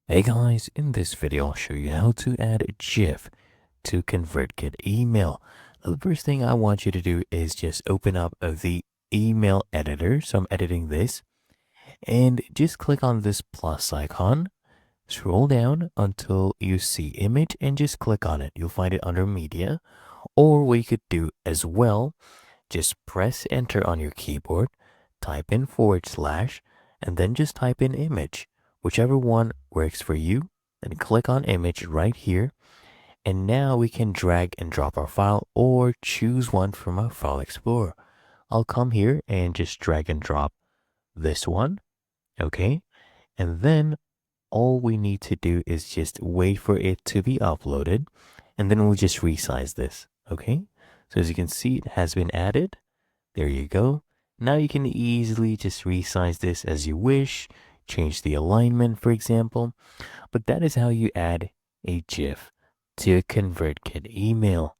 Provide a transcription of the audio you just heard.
Hey guys, in this video I'll show you how to add a GIF to ConvertKit email. Now, the first thing I want you to do is just open up the email editor. So I'm editing this and just click on this plus icon. Scroll down until you see image and just click on it. You'll find it under media. Or what you could do as well, just press enter on your keyboard, type in / and then just type in image. Whichever one works for you, then click on image right here. And now we can drag and drop our file or choose one from our file explorer. I'll come here and just drag and drop this one. Okay. And then all we need to do is just wait for it to be uploaded. And then we'll just resize this. Okay. So as you can see, it has been added. There you go. Now you can easily just resize this as you wish, change the alignment, for example. But that is how you add a GIF to a ConvertKit email.